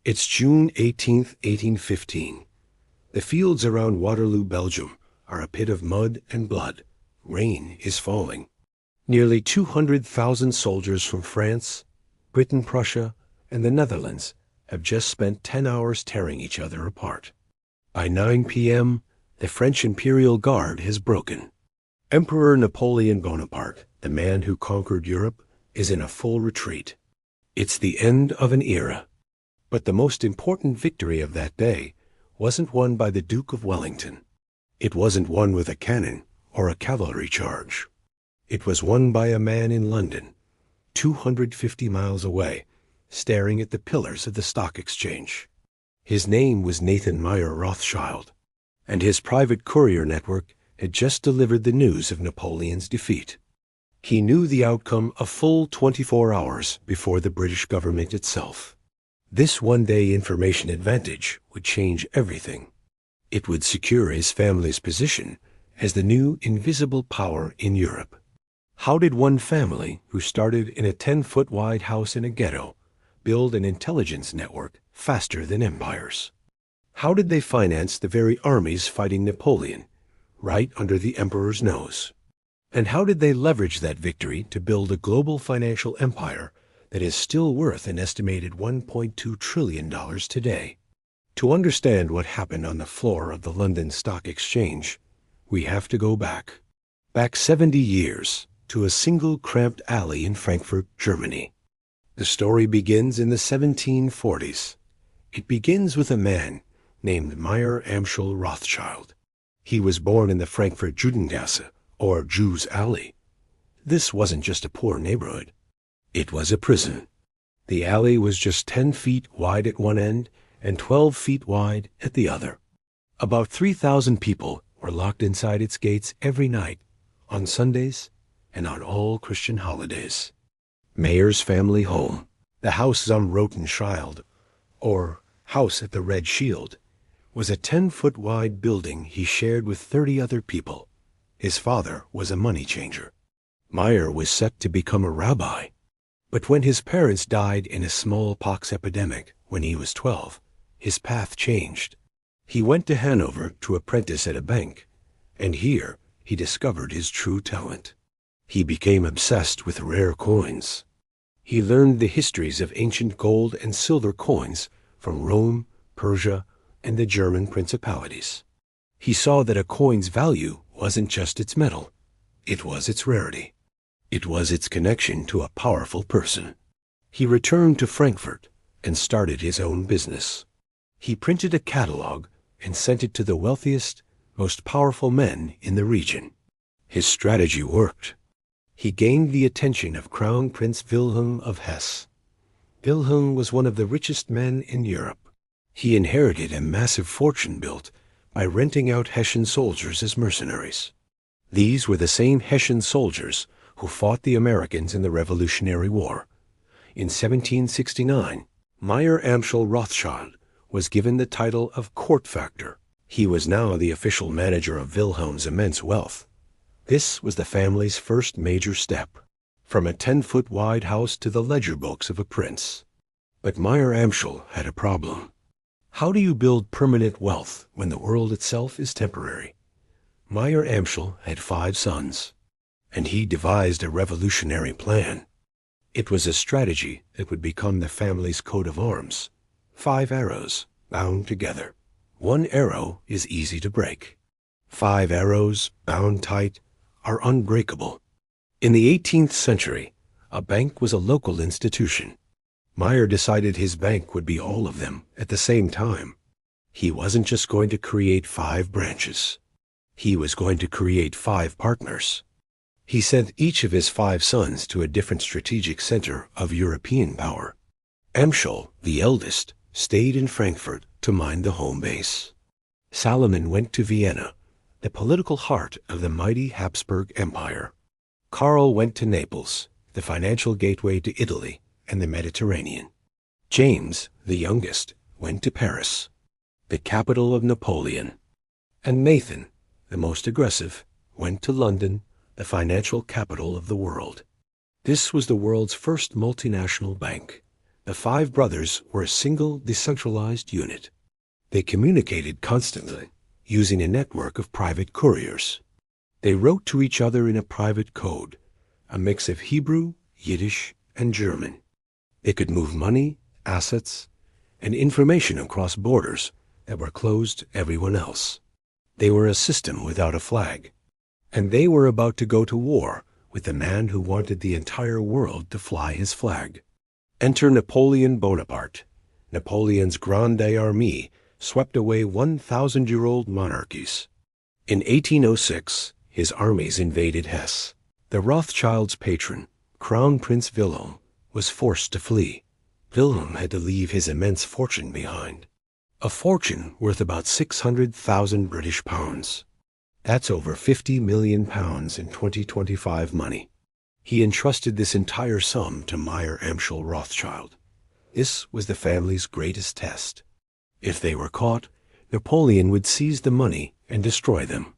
It's June 18th, 1815. The fields around Waterloo, Belgium, are a pit of mud and blood. Rain is falling. Nearly 200,000 soldiers from France, Britain, Prussia, and the Netherlands have just spent 10 hours tearing each other apart. By 9 p.m., the French Imperial Guard has broken. Emperor Napoleon Bonaparte, the man who conquered Europe, is in a full retreat. It's the end of an era. But the most important victory of that day wasn't won by the Duke of Wellington. It wasn't won with a cannon or a cavalry charge. It was won by a man in London, 250 miles away, staring at the pillars of the stock exchange. His name was Nathan Meyer Rothschild, and his private courier network had just delivered the news of Napoleon's defeat. He knew the outcome a full 24 hours before the British government itself. This one-day information advantage would change everything. It would secure his family's position as the new invisible power in Europe. How did one family who started in a 10-foot-wide house in a ghetto build an intelligence network faster than empires? How did they finance the very armies fighting Napoleon, right under the emperor's nose? And how did they leverage that victory to build a global financial empire that is still worth an estimated $1.2 trillion today? To understand what happened on the floor of the London Stock Exchange, we have to go back 70 years, to a single cramped alley in Frankfurt, Germany. The story begins in the 1740s. It begins with a man named Meyer Amschel Rothschild. He was born in the Frankfurt Judengasse, or Jews' Alley. This wasn't just a poor neighborhood. It was a prison. The alley was just 10 feet wide at one end and 12 feet wide at the other. About 3,000 people were locked inside its gates every night, on Sundays and on all Christian holidays. Mayer's family home, the Haus am Roten Schild, or House at the Red Shield, was a 10-foot-wide building he shared with 30 other people. His father was a money changer. Meyer was set to become a rabbi. But when his parents died in a smallpox epidemic when he was 12, his path changed. He went to Hanover to apprentice at a bank, and here he discovered his true talent. He became obsessed with rare coins. He learned the histories of ancient gold and silver coins from Rome, Persia, and the German principalities. He saw that a coin's value wasn't just its metal. It was its rarity. It was its connection to a powerful person. He returned to Frankfurt and started his own business. He printed a catalog and sent it to the wealthiest, most powerful men in the region. His strategy worked. He gained the attention of Crown Prince Wilhelm of Hesse. Wilhelm was one of the richest men in Europe. He inherited a massive fortune built by renting out Hessian soldiers as mercenaries. These were the same Hessian soldiers who fought the Americans in the Revolutionary War. In 1769, Meyer Amschel Rothschild was given the title of court factor. He was now the official manager of Wilhelm's immense wealth. This was the family's first major step, from a 10-foot-wide house to the ledger books of a prince. But Meyer Amschel had a problem. How do you build permanent wealth when the world itself is temporary? Meyer Amschel had 5 sons, and he devised a revolutionary plan. It was a strategy that would become the family's coat of arms. 5 arrows bound together. 1 arrow is easy to break. 5 arrows bound tight are unbreakable. In the 18th century, a bank was a local institution. Meyer decided his bank would be all of them at the same time. He wasn't just going to create 5 branches. He was going to create 5 partners. He sent each of his 5 sons to a different strategic center of European power. Amschel, the eldest, stayed in Frankfurt to mind the home base. Salomon went to Vienna, the political heart of the mighty Habsburg Empire. Karl went to Naples, the financial gateway to Italy and the Mediterranean. James, the youngest, went to Paris, the capital of Napoleon. And Nathan, the most aggressive, went to London, the financial capital of the world. This was the world's first multinational bank, The five brothers were a single, decentralized unit. They communicated constantly, using a network of private couriers. They wrote to each other in a private code, a mix of Hebrew, Yiddish, and German. They could move money, assets, and information across borders that were closed to everyone else. They were a system without a flag, and they were about to go to war with the man who wanted the entire world to fly his flag. Enter Napoleon Bonaparte. Napoleon's Grande Armée swept away 1,000-year-old monarchies. In 1806, his armies invaded Hesse. The Rothschilds' patron, Crown Prince Wilhelm, was forced to flee. Wilhelm had to leave his immense fortune behind. A fortune worth about 600,000 British pounds. That's over 50 million pounds in 2025 money. He entrusted this entire sum to Meyer Amschel Rothschild. This was the family's greatest test. If they were caught, Napoleon would seize the money and destroy them.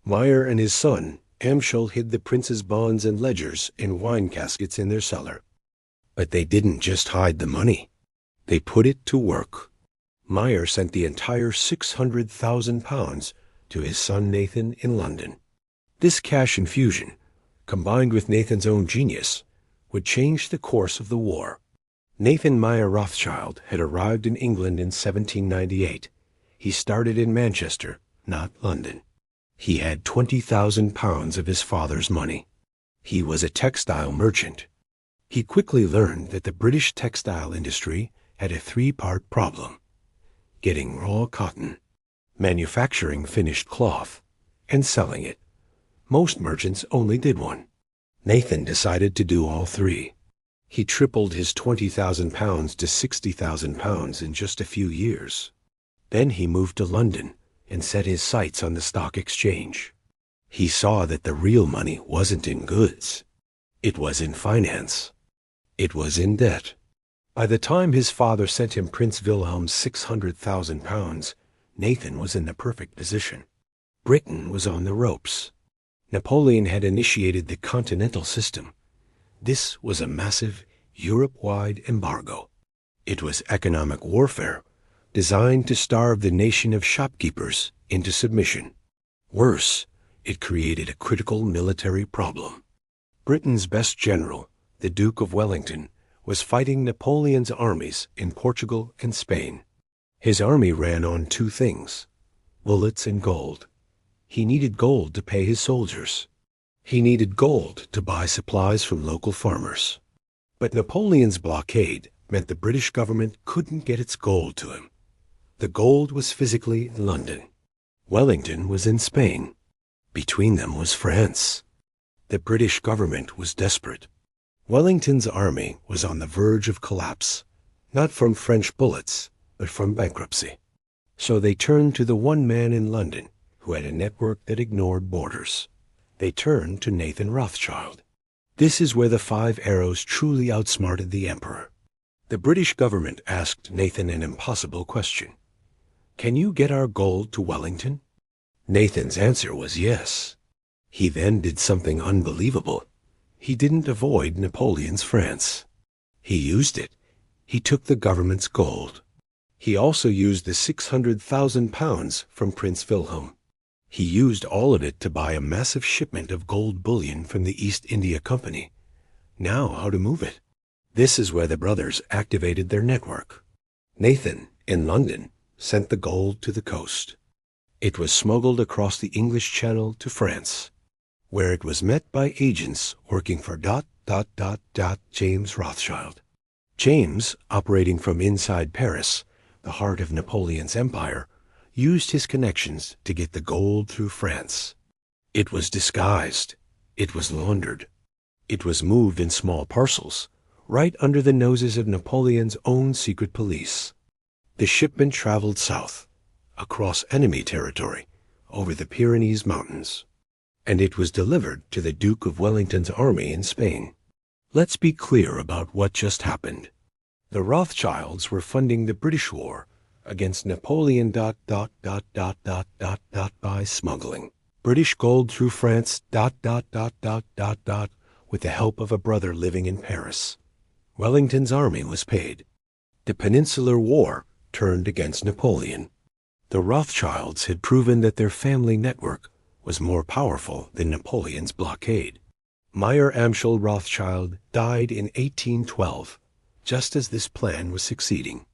Meyer and his son, Amschel, hid the prince's bonds and ledgers in wine caskets in their cellar. But they didn't just hide the money. They put it to work. Meyer sent the entire 600,000 pounds to his son Nathan in London. This cash infusion, combined with Nathan's own genius, would change the course of the war. Nathan Meyer Rothschild had arrived in England in 1798. He started in Manchester, not London. He had 20,000 pounds of his father's money. He was a textile merchant. He quickly learned that the British textile industry had a three-part problem: getting raw cotton, manufacturing finished cloth, and selling it. Most merchants only did one. Nathan decided to do all three. He tripled his 20,000 pounds to 60,000 pounds in just a few years. Then he moved to London and set his sights on the stock exchange. He saw that the real money wasn't in goods. It was in finance. It was in debt. By the time his father sent him Prince Wilhelm's 600,000 pounds, Nathan was in the perfect position. Britain was on the ropes. Napoleon had initiated the continental system. This was a massive, Europe-wide embargo. It was economic warfare, designed to starve the nation of shopkeepers into submission. Worse, it created a critical military problem. Britain's best general, the Duke of Wellington, was fighting Napoleon's armies in Portugal and Spain. His army ran on two things: bullets and gold. He needed gold to pay his soldiers. He needed gold to buy supplies from local farmers. But Napoleon's blockade meant the British government couldn't get its gold to him. The gold was physically in London. Wellington was in Spain. Between them was France. The British government was desperate. Wellington's army was on the verge of collapse, not from French bullets, but from bankruptcy. So they turned to the one man in London who had a network that ignored borders. They turned to Nathan Rothschild. This is where the five arrows truly outsmarted the emperor. The British government asked Nathan an impossible question: "Can you get our gold to Wellington?" Nathan's answer was yes. He then did something unbelievable. He didn't avoid Napoleon's France. He used it. He took the government's gold. He also used the 600,000 pounds from Prince Wilhelm. He used all of it to buy a massive shipment of gold bullion from the East India Company. Now how to move it? This is where the brothers activated their network. Nathan, in London, sent the gold to the coast. It was smuggled across the English Channel to France, where it was met by agents working for James Rothschild. James, operating from inside Paris, the heart of Napoleon's empire, used his connections to get the gold through France. It was disguised. It was laundered. It was moved in small parcels, right under the noses of Napoleon's own secret police. The shipment traveled south, across enemy territory, over the Pyrenees Mountains, and it was delivered to the Duke of Wellington's army in Spain. Let's be clear about what just happened. The Rothschilds were funding the British war against Napoleon ... by smuggling British gold through France ... with the help of a brother living in Paris. Wellington's army was paid. The Peninsular War turned against Napoleon. The Rothschilds had proven that their family network was more powerful than Napoleon's blockade. Meyer Amschel Rothschild died in 1812, just as this plan was succeeding.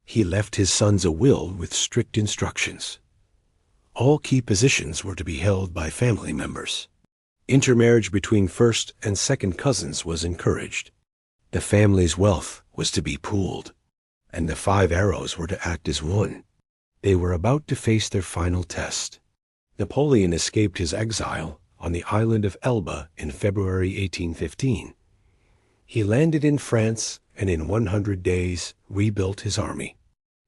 He left his sons a will with strict instructions. All key positions were to be held by family members. Intermarriage between first and second cousins was encouraged. The family's wealth was to be pooled, and the 5 arrows were to act as one. They were about to face their final test. Napoleon escaped his exile on the island of Elba in February 1815. He landed in France and in 100 days rebuilt his army.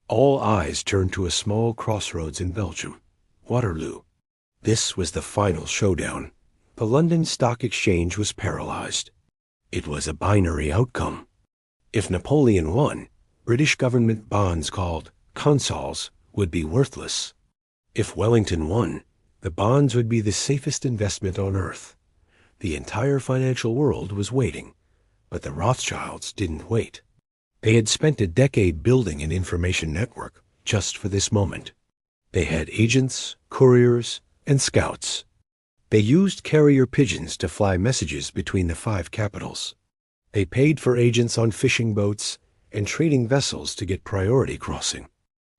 All eyes turned to a small crossroads in Belgium, Waterloo. This was the final showdown. The London Stock Exchange was paralyzed. It was a binary outcome. If Napoleon won, British government bonds called consols would be worthless. If Wellington won, the bonds would be the safest investment on earth. The entire financial world was waiting, but the Rothschilds didn't wait. They had spent a decade building an information network just for this moment. They had agents, couriers, and scouts. They used carrier pigeons to fly messages between the 5 capitals. They paid for agents on fishing boats and trading vessels to get priority crossing.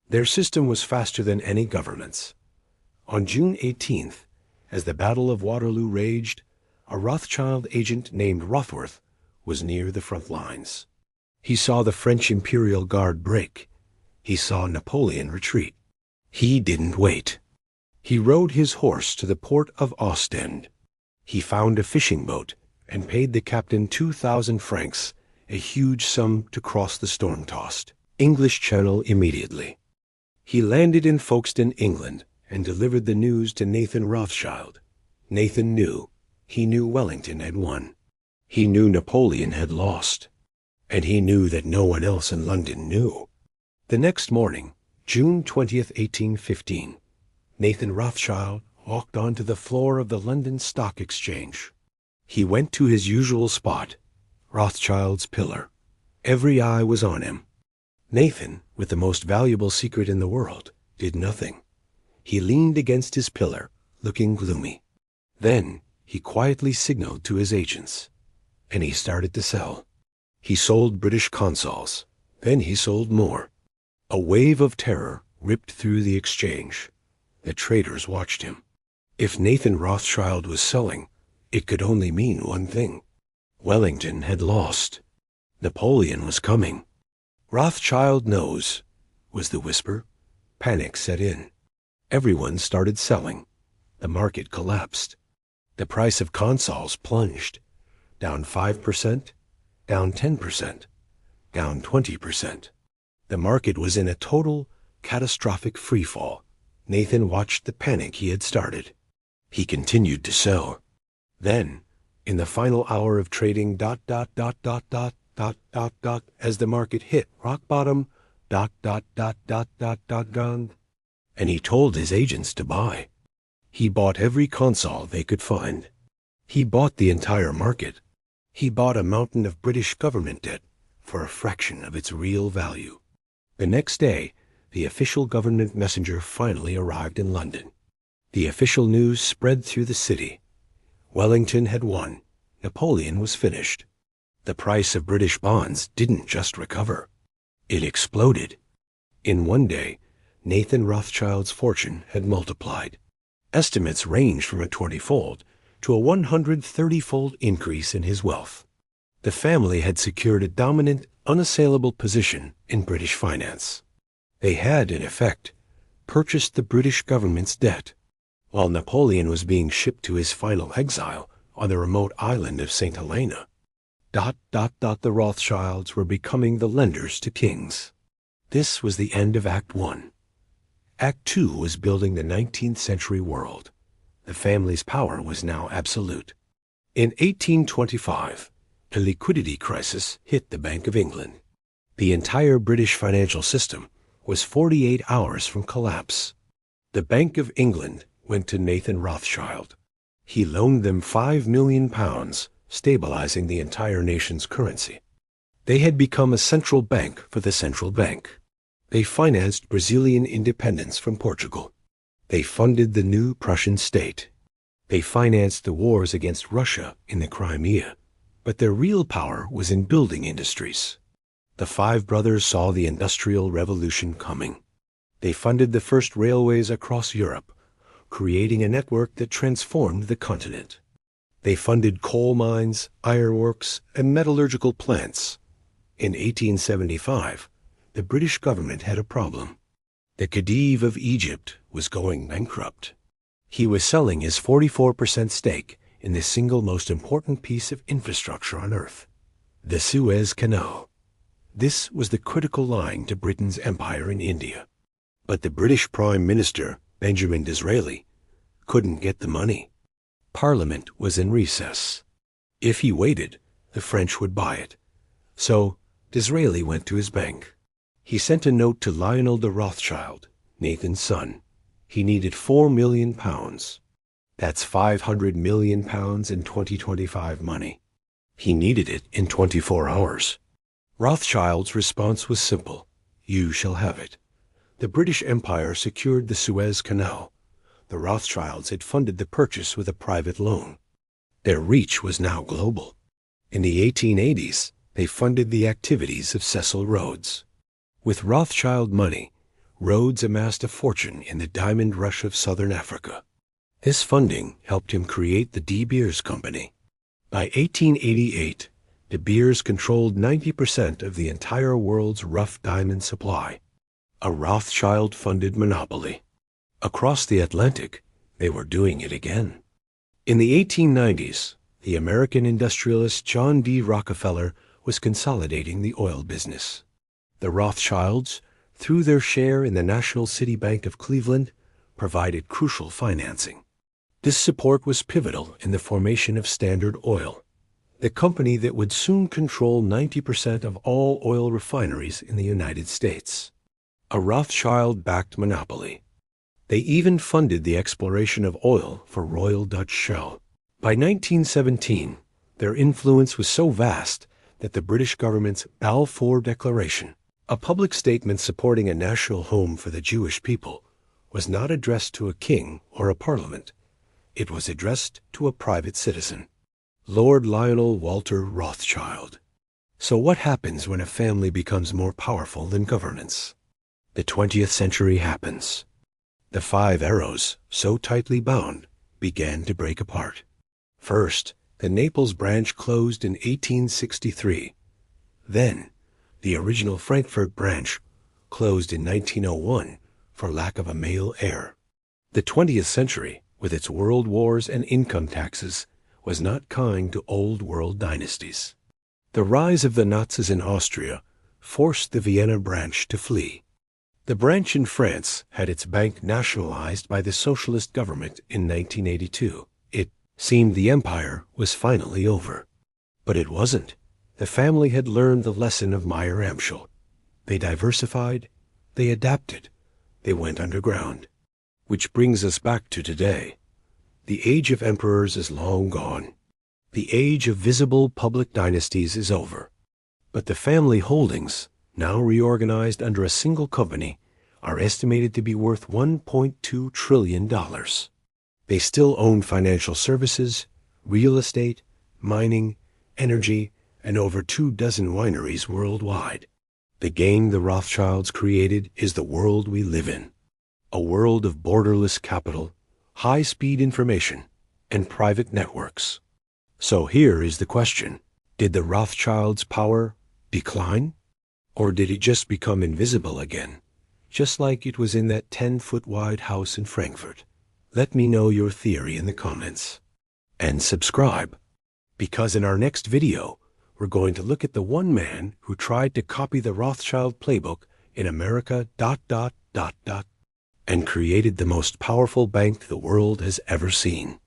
Their system was faster than any government's. On June 18th, as the Battle of Waterloo raged, a Rothschild agent named Rothworth was near the front lines. He saw the French Imperial Guard break. He saw Napoleon retreat. He didn't wait. He rode his horse to the port of Ostend. He found a fishing boat and paid the captain 2,000 francs, a huge sum to cross the storm-tossed English Channel immediately. He landed in Folkestone, England, and delivered the news to Nathan Rothschild. Nathan knew. He knew Wellington had won. He knew Napoleon had lost. And he knew that no one else in London knew. The next morning, June 20th, 1815, Nathan Rothschild walked onto the floor of the London Stock Exchange. He went to his usual spot, Rothschild's pillar. Every eye was on him. Nathan, with the most valuable secret in the world, did nothing. He leaned against his pillar, looking gloomy. Then he quietly signaled to his agents, and he started to sell. He sold British consols. Then he sold more. A wave of terror ripped through the exchange. The traders watched him. If Nathan Rothschild was selling, it could only mean one thing. Wellington had lost. Napoleon was coming. "Rothschild knows," was the whisper. Panic set in. Everyone started selling. The market collapsed. The price of consols plunged. Down 5%, down 10%, down 20%. The market was in a total, catastrophic freefall. Nathan watched the panic he had started. He continued to sell. Then, in the final hour of trading, as the market hit rock bottom, and he told his agents to buy. He bought every console they could find. He bought the entire market. He bought a mountain of British government debt for a fraction of its real value. The next day, the official government messenger finally arrived in London. The official news spread through the city. Wellington had won. Napoleon was finished. The price of British bonds didn't just recover. It exploded. In one day, Nathan Rothschild's fortune had multiplied. Estimates ranged from a 20-fold to a 130-fold increase in his wealth. The family had secured a dominant, unassailable position in British finance. They had, in effect, purchased the British government's debt. While Napoleon was being shipped to his final exile on the remote island of St. Helena, the Rothschilds were becoming the lenders to kings. This was the end of Act I. Act II was building the 19th century world. The family's power was now absolute. In 1825, a liquidity crisis hit the Bank of England. The entire British financial system was 48 hours from collapse. The Bank of England went to Nathan Rothschild. He loaned them £5 million, stabilizing the entire nation's currency. They had become a central bank for the central bank. They financed Brazilian independence from Portugal. They funded the new Prussian state. They financed the wars against Russia in the Crimea. But their real power was in building industries. The five brothers saw the Industrial Revolution coming. They funded the first railways across Europe, creating a network that transformed the continent. They funded coal mines, ironworks, and metallurgical plants. In 1875, the British government had a problem. The Khedive of Egypt was going bankrupt. He was selling his 44% stake in the single most important piece of infrastructure on earth, the Suez Canal. This was the critical line to Britain's empire in India. But the British Prime Minister, Benjamin Disraeli, couldn't get the money. Parliament was in recess. If he waited, the French would buy it. So Disraeli went to his bank. He sent a note to Lionel de Rothschild, Nathan's son. He needed £4 million. That's £500 million in 2025 money. He needed it in 24 hours. Rothschild's response was simple. You shall have it. The British Empire secured the Suez Canal. The Rothschilds had funded the purchase with a private loan. Their reach was now global. In the 1880s, they funded the activities of Cecil Rhodes. With Rothschild money, Rhodes amassed a fortune in the diamond rush of southern Africa. This funding helped him create the De Beers Company. By 1888, De Beers controlled 90% of the entire world's rough diamond supply. A Rothschild-funded monopoly. Across the Atlantic, they were doing it again. In the 1890s, the American industrialist John D. Rockefeller was consolidating the oil business. The Rothschilds, through their share in the National City Bank of Cleveland, provided crucial financing. This support was pivotal in the formation of Standard Oil, the company that would soon control 90% of all oil refineries in the United States. A Rothschild-backed monopoly. They even funded the exploration of oil for Royal Dutch Shell. By 1917, their influence was so vast that the British government's Balfour Declaration, a public statement supporting a national home for the Jewish people, was not addressed to a king or a parliament. It was addressed to a private citizen, Lord Lionel Walter Rothschild. So what happens when a family becomes more powerful than governance? The 20th century happens. The five arrows, so tightly bound, began to break apart. First, the Naples branch closed in 1863. Then, the original Frankfurt branch closed in 1901 for lack of a male heir. The 20th century, with its world wars and income taxes, was not kind to old world dynasties. The rise of the Nazis in Austria forced the Vienna branch to flee. The branch in France had its bank nationalized by the socialist government in 1982. It seemed the empire was finally over. But it wasn't. The family had learned the lesson of Meyer Amschel. They diversified, they adapted, they went underground. Which brings us back to today. The age of emperors is long gone. The age of visible public dynasties is over. But the family holdings, now reorganized under a single company, are estimated to be worth $1.2 trillion. They still own financial services, real estate, mining, energy, and over 24 wineries worldwide. The game the Rothschilds created is the world we live in. A world of borderless capital, high-speed information, and private networks. So here is the question. Did the Rothschilds' power decline? Or did it just become invisible again? Just like it was in that 10-foot wide house in Frankfurt. Let me know your theory in the comments. And subscribe, because in our next video, we're going to look at the one man who tried to copy the Rothschild playbook in America ... and created the most powerful bank the world has ever seen.